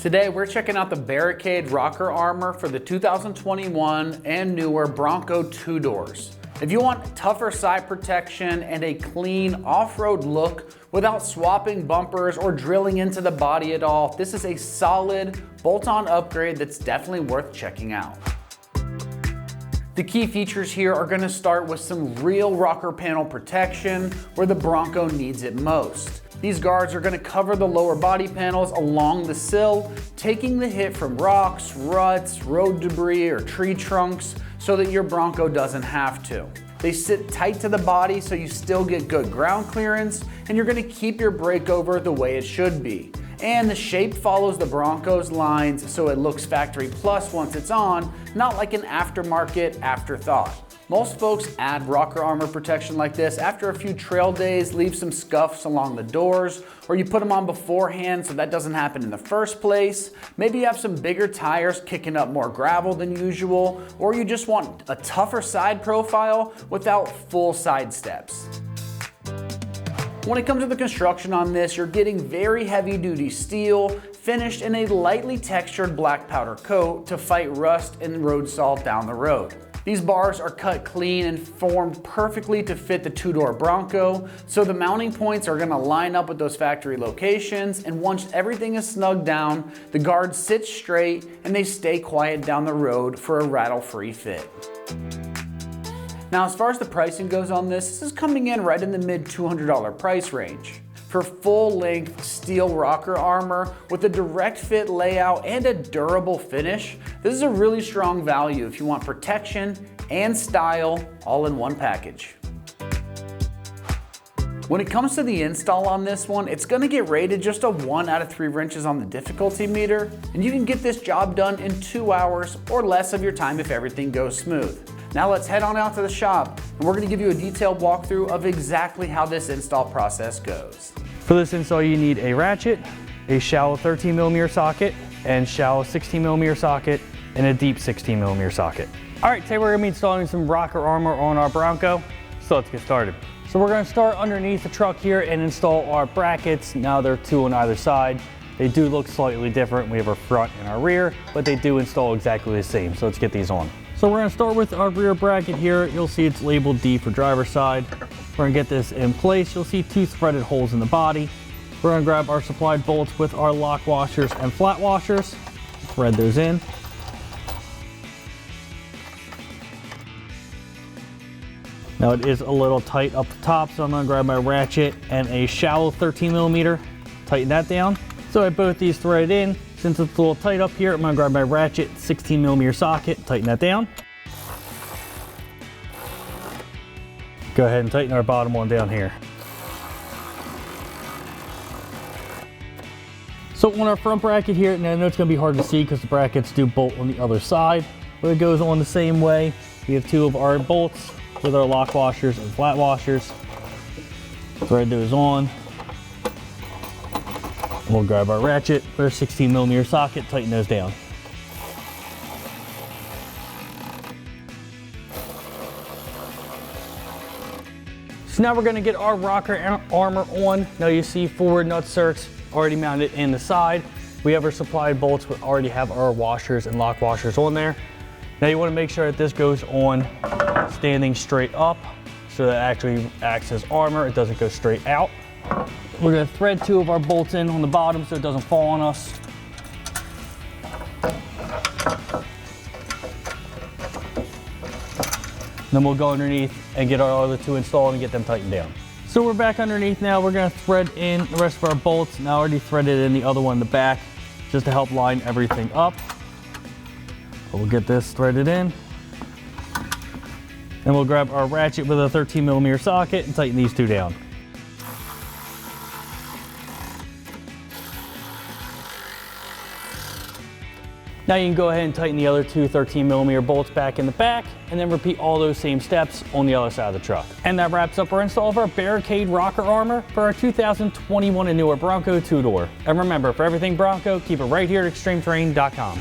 Today we're checking out the Barricade Rocker Armor for the 2021 and newer Bronco 2-doors. If you want tougher side protection and a clean off-road look without swapping bumpers or drilling into the body at all, this is a solid bolt-on upgrade that's definitely worth checking out. The key features here are going to start with some real rocker panel protection where the Bronco needs it most. These guards are going to cover the lower body panels along the sill, taking the hit from rocks, ruts, road debris, or tree trunks so that your Bronco doesn't have to. They sit tight to the body so you still get good ground clearance, and you're going to keep your breakover the way it should be. And the shape follows the Bronco's lines so it looks factory plus once it's on, not like an aftermarket afterthought. Most folks add rocker armor protection like this after a few trail days, leave some scuffs along the doors, or you put them on beforehand so that doesn't happen in the first place. Maybe you have some bigger tires kicking up more gravel than usual, or you just want a tougher side profile without full side steps. When it comes to the construction on this, you're getting very heavy duty steel, finished in a lightly textured black powder coat to fight rust and road salt down the road. These bars are cut clean and formed perfectly to fit the 2-door Bronco, so the mounting points are going to line up with those factory locations, and once everything is snugged down, the guards sit straight and they stay quiet down the road for a rattle-free fit. Now, as far as the pricing goes on this is coming in right in the mid $200 price range. For full-length steel rocker armor with a direct fit layout and a durable finish, this is a really strong value if you want protection and style all in one package. When it comes to the install on this one, it's going to get rated just a 1 out of 3 wrenches on the difficulty meter, and you can get this job done in 2 hours or less of your time if everything goes smooth. Now let's head on out to the shop, and we're going to give you a detailed walkthrough of exactly how this install process goes. For this install, you need a ratchet, a shallow 13mm socket, and shallow 16mm socket, and a deep 16mm socket. All right, today we're going to be installing some rocker armor on our Bronco, so let's get started. So we're going to start underneath the truck here and install our brackets. Now they're 2 on either side. They do look slightly different. We have our front and our rear, but they do install exactly the same. So let's get these on. So we're going to start with our rear bracket here. You'll see it's labeled D for driver's side. We're going to get this in place. You'll see 2 threaded holes in the body. We're going to grab our supplied bolts with our lock washers and flat washers. Thread those in. Now it is a little tight up the top, so I'm going to grab my ratchet and a shallow 13mm, tighten that down. So I have both these threaded in. Since it's a little tight up here, I'm going to grab my ratchet, 16mm socket, tighten that down. Go ahead and tighten our bottom one down here. So on our front bracket here, and I know it's going to be hard to see because the brackets do bolt on the other side, but it goes on the same way. We have 2 of our bolts with our lock washers and flat washers. Thread those on. We'll grab our ratchet, put our 16mm socket, tighten those down. So now we're going to get our rocker armor on. Now you see forward nut certs already mounted in the side. We have our supplied bolts, we already have our washers and lock washers on there. Now you want to make sure that this goes on standing straight up so that it actually acts as armor. It doesn't go straight out. We're going to thread 2 of our bolts in on the bottom so it doesn't fall on us. Then we'll go underneath and get our other 2 installed and get them tightened down. So we're back underneath now. We're going to thread in the rest of our bolts. Now I already threaded in the other one in the back just to help line everything up. We'll get this threaded in. And we'll grab our ratchet with a 13mm socket and tighten these 2 down. Now you can go ahead and tighten the other 2 13mm bolts back in the back, and then repeat all those same steps on the other side of the truck. And that wraps up our install of our Barricade Rocker Armor for our 2021 and newer Bronco 2-door. And remember, for everything Bronco, keep it right here at ExtremeTerrain.com.